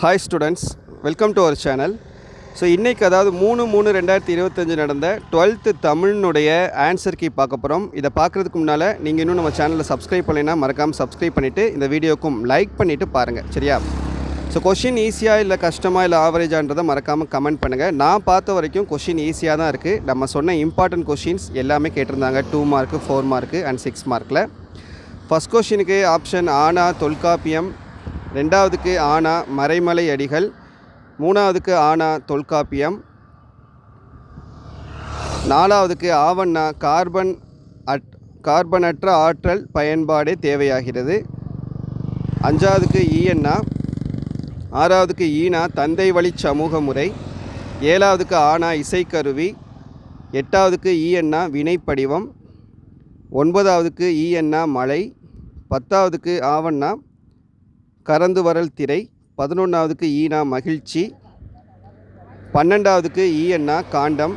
Hi students, welcome to our channel. So இன்றைக்கி அதாவது 3/3/2025 நடந்த 12th தமிழ்னுடைய ஆன்சர் கீ பார்க்க போகிறோம். இதை பார்க்குறதுக்கு முன்னால் நீங்கள் இன்னும் நம்ம சேனலில் சப்ஸ்கிரைப் பண்ணினா மறக்காமல் சப்ஸ்கிரைப் பண்ணிவிட்டு இந்த வீடியோக்கும் லைக் பண்ணிவிட்டு பாருங்கள், சரியா? ஸோ கொஷின் ஈஸியாக இல்லை கஷ்டமாக இல்லை ஆவரேஜான்றதை மறக்காமல் கமெண்ட் பண்ணுங்கள். நான் பார்த்த வரைக்கும் கொஷின் ஈஸியாக தான் இருக்குது. நம்ம சொன்ன இம்பார்ட்டன்ட் கொஷின்ஸ் எல்லாமே கேட்டிருந்தாங்க. 2 மார்க்கு, 4 மார்க்கு அண்ட் 6 மார்க்கில். ஃபஸ்ட் கொஷினுக்கு ஆப்ஷன் ஆனா தொல்காப்பியம், ரெண்டாவதுக்கு ஆனா மறைமலை அடிகள், மூணாவதுக்கு ஆனா தொல்காப்பியம், நாலாவதுக்கு ஆவண்ணா கார்பனற்ற ஆற்றல் பயன்பாடே தேவையாகிறது, அஞ்சாவதுக்கு ஈயண்ணா, ஆறாவதுக்கு ஈனா தந்தை வழி சமூக முறை, ஏழாவதுக்கு ஆனா இசைக்கருவி, எட்டாவதுக்கு ஈயண்ணா வினைப்படிவம், ஒன்பதாவதுக்கு ஈயண்ணா மலை, பத்தாவதுக்கு ஆவண்ணா கறந்து வரல் திரை, 11ஆவதுக்கு ஈனா மகிழ்ச்சி, 12ஆவதுக்கு ஈயண்ணா காண்டம்,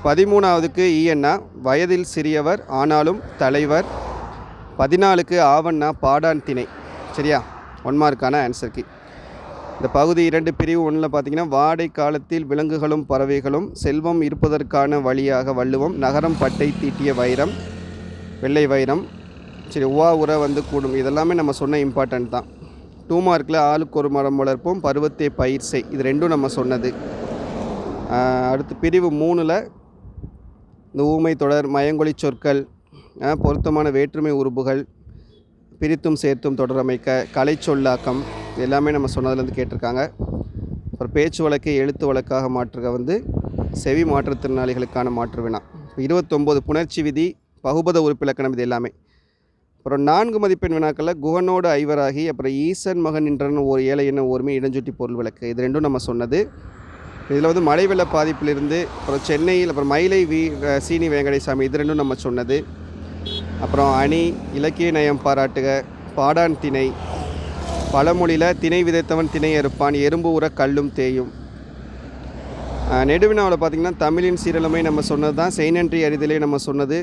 13ஆவதுக்கு ஈயண்ணா வயதில் சிறியவர் ஆனாலும் தலைவர், 14க்கு ஆவண்ணா பாடான் திணை. சரியா? 1 மார்க்கான ஆன்சருக்கு. இந்த பகுதி 2 பிரிவு 1ல் பார்த்தீங்கன்னா வாடை காலத்தில் விலங்குகளும் பறவைகளும், செல்வம் இருப்பதற்கான வழியாக வள்ளுவம், நகரம் பட்டை தீட்டிய வைரம் வெள்ளை வைரம், சரி உவா உற வந்து கூடும், இதெல்லாமே நம்ம சொன்ன இம்பார்ட்டன்ட் தான். 2 மார்க்கில் ஆளுக்கு ஒரு மரம் வளர்ப்போம், பருவத்தை பயிர் செய், இது ரெண்டும் நம்ம சொன்னது. அடுத்து பிரிவு 3ல் இந்த ஊமை தொடர், மயங்கொலி சொற்கள், பொருத்தமான வேற்றுமை உருபுகள், பிரித்தும் சேர்த்தும் தொடரமைக்க, கலை சொல்லாக்கம், இது எல்லாமே நம்ம சொன்னதுலேருந்து கேட்டிருக்காங்க. அப்புறம் பேச்சு வழக்கை எழுத்து வழக்காக மாற்றுக வந்து செவி மாற்றுத்திறனாளிகளுக்கான மாற்று வினா. 29 புணர்ச்சி விதி, பகுபத உறுப்பிலக்கணம், இது எல்லாமே. அப்புறம் 4 மதிப்பெண் வினாக்களில் குகனோடு ஐவராகி, அப்புறம் ஈசன் மகன் நின்றன ஒரு ஏழை என்ன ஒருமை, இடஞ்சுட்டி பொருள் விளக்கு, இது ரெண்டும் நம்ம சொன்னது. இதில் வந்து மழை வெள்ள பாதிப்பிலிருந்து, அப்புறம் சென்னையில் அப்புறம் மயிலை சீனி வேங்கடேசாமி, இது ரெண்டும் நம்ம சொன்னது. அப்புறம் அணி, இலக்கிய நயம் பாராட்டுக, பாடான் திணை, பழமொழியில் திணை விதைத்தவன் திணை அறுப்பான், எறும்பு உர கல்லும் தேயும். நெடுவினாவில் பார்த்திங்கன்னா தமிழின் சீரழமை நம்ம சொன்னது தான், செய்நன்றி அறிதலே நம்ம சொன்னது.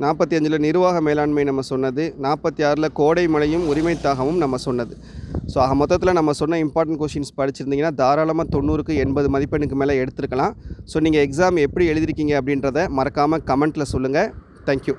45ல் நிர்வாக மேலாண்மை நம்ம சொன்னது. 46ல் கோடை மழையும் உரிமை தாகமும் நம்ம சொன்னது. ஸோ மொத்தத்தில் நம்ம சொன்ன இம்பார்ட்டன்ட் கொஷின்ஸ் படிச்சிருந்தீங்கன்னா தாராளமாக 90க்கு 80 மதிப்பெண்ணுக்கு மேலே எடுத்துருக்கலாம். ஸோ நீங்கள் எக்ஸாம் எப்படி எழுதிருக்கீங்க அப்படின்றத மறக்காமல் கமெண்ட்டில் சொல்லுங்கள். தேங்க்யூ.